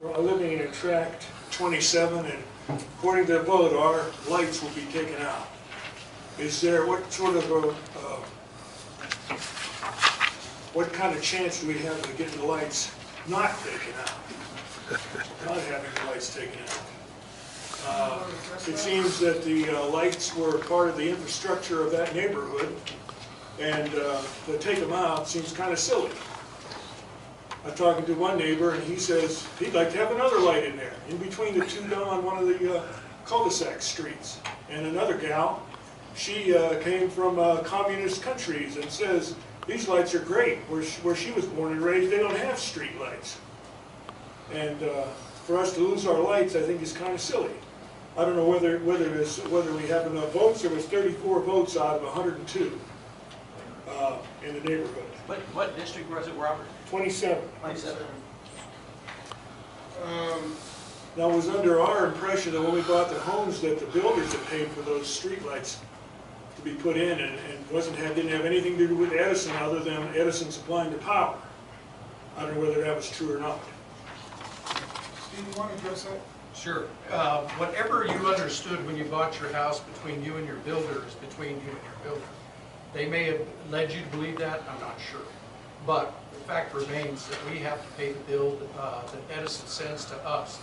We're living in tract 27, and according to the vote, our lights will be taken out. Is there, what sort of what kind of chance do we have of getting the lights not taken out? Not having the lights taken out. It seems that the lights were part of the infrastructure of that neighborhood, and to take them out seems kind of silly. I'm talking to one neighbor, and he says he'd like to have another light in there, in between the two down on one of the cul-de-sac streets. And another gal, she came from communist countries and says, these lights are great. Where she was born and raised, they don't have street lights. And for us to lose our lights, I think is kind of silly. I don't know whether we have enough votes. There was 34 votes out of 102 in the neighborhood. What district was it, Robert? 27. 27. Now, it was under our impression that when we bought the homes that the builders had paid for those street lights to be put in, and didn't have anything to do with Edison other than Edison supplying the power. I don't know whether that was true or not. Steve, you want to address that? Sure. Whatever you understood when you bought your house between you and your builder is between you and your builder. They may have led you to believe that, I'm not sure. But the fact remains that we have to pay the bill that Edison sends to us.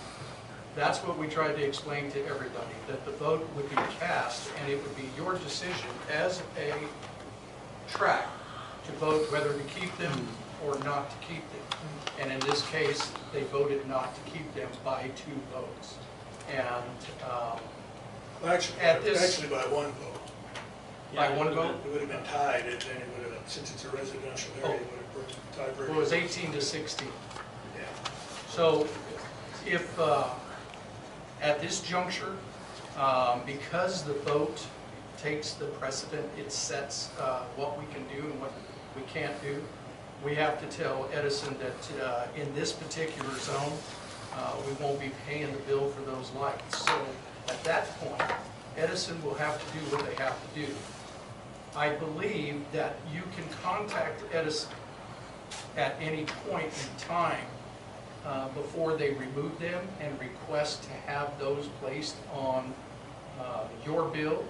That's what we tried to explain to everybody, that the vote would be cast and it would be your decision as a tract to vote whether to keep them or not to keep them. And in this case, they voted not to keep them by 2 votes. And Actually by one vote. By one vote? It would have been tied, and then it would have, since it's a residential area, it would have tied. Well, it was 18 to 16. Yeah. So if at this juncture, because the vote takes the precedent, it sets what we can do and what we can't do, we have to tell Edison that in this particular zone, we won't be paying the bill for those lights. So at that point, Edison will have to do what they have to do. I believe that you can contact Edison at any point in time before they remove them and request to have those placed on your bill,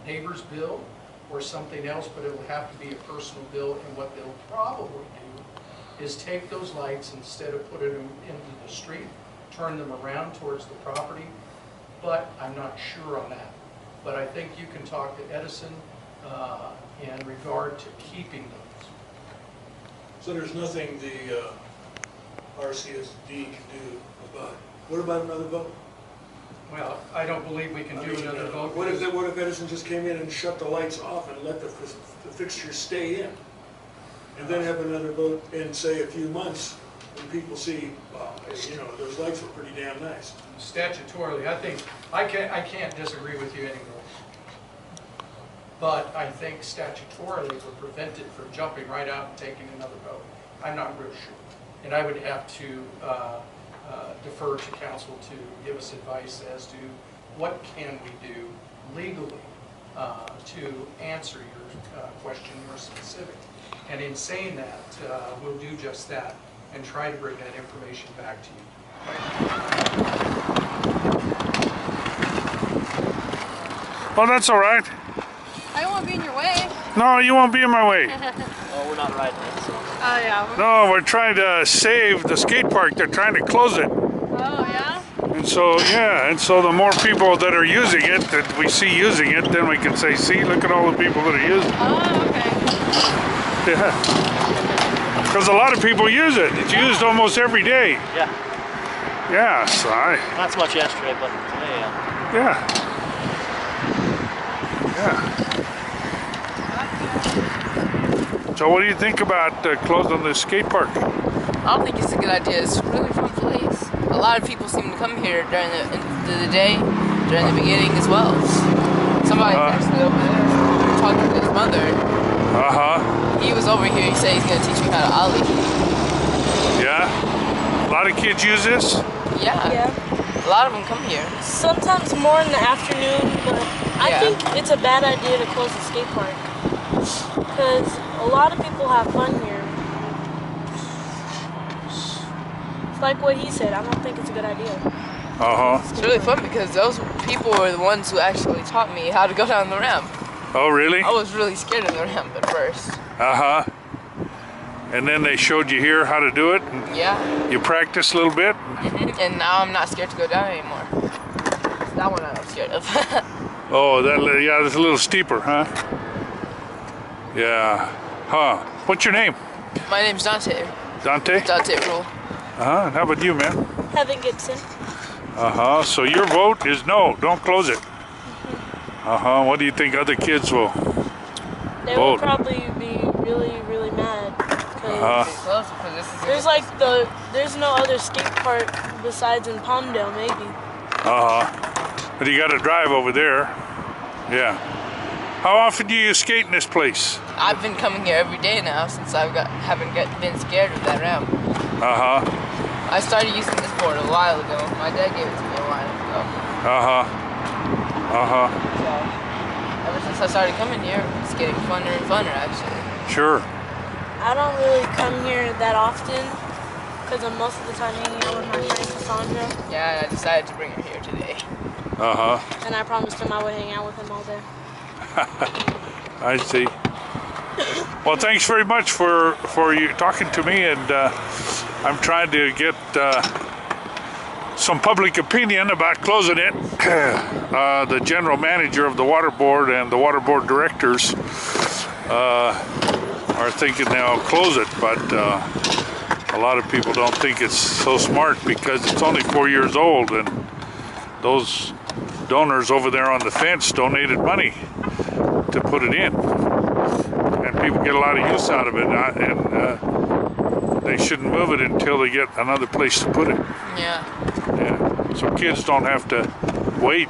neighbor's bill, or something else, but it will have to be a personal bill. And what they'll probably do is take those lights, instead of putting them into the street, turn them around towards the property. But I'm not sure on that. But I think you can talk to Edison in regard to keeping those. So there's nothing the RCSD can do about it. What about another vote? Well, I don't believe we can do another vote. What if Edison just came in and shut the lights off and let the fixtures stay in? And then have another vote in, say, a few months when people see, wow, you know, those lights were pretty damn nice. Statutorily, I think, I can't disagree with you anymore. But I think statutorily we're prevented from jumping right out and taking another vote. I'm not real sure. And I would have to defer to council to give us advice as to what can we do legally to answer your question more specific. And in saying that, we'll do just that and try to bring that information back to you. Well, that's all right. I don't want to be in your way. No, you won't be in my way. Oh, we're not riding it, so. Oh, yeah. No, we're trying to save the skate park. They're trying to close it. Oh, yeah? And so, yeah, and so the more people that are using it, that we see using it, then we can say, see, look at all the people that are using it. Oh, okay. Yeah. Because a lot of people use it. It's used almost every day. Yeah. Yeah, so Not so much yesterday, but today, yeah. yeah. Yeah. So what do you think about closing the skate park? I don't think it's a good idea. It's a really fun place. A lot of people seem to come here during the end of the day, during the beginning as well. Somebody actually over there talking to his mother. He was over here. He said he's going to teach me how to ollie. Yeah? A lot of kids use this? Yeah. A lot of them come here. Sometimes more in the afternoon, but I think it's a bad idea to close the skate park. Because a lot of people have fun here. like what he said, I don't think it's a good idea. Uh-huh. It's really fun because those people were the ones who actually taught me how to go down the ramp. Oh, really? I was really scared of the ramp at first. Uh-huh. And then they showed you here how to do it? Yeah. You practiced a little bit? And now I'm not scared to go down anymore. That one I'm scared of. Oh, yeah, that's a little steeper, huh? Yeah. Huh. What's your name? My name's Dante. Dante? Dante Rule. Uh-huh. How about you, man? Heaven Gibson. Uh-huh. So your vote is no. Don't close it. Uh-huh. What do you think other kids will They will vote? probably be really, really mad. 'Cause Close because this is there's like there's no other skate park besides in Palmdale, maybe. Uh-huh. But you got to drive over there. Yeah. How often do you skate in this place? I've been coming here every day now since haven't been scared of that ramp. Uh-huh. I started using this board a while ago. My dad gave it to me a while ago. Uh-huh. Uh-huh. So ever since I started coming here, it's getting funner and funner actually. Sure. I don't really come here that often because I'm most of the time hanging out with my friend Cassandra, Yeah, I decided to bring her here today. Uh-huh. and I promised him I would hang out with him all day. I see. Well, thanks very much for you talking to me, and I'm trying to get some public opinion about closing it. The general manager of the water board and the water board directors are thinking they'll close it, but a lot of people don't think it's so smart because it's only 4 years old, and those donors over there on the fence donated money to put it in, and people get a lot of use out of it, and they shouldn't move it until they get another place to put it. Yeah. Yeah. So kids don't have to wait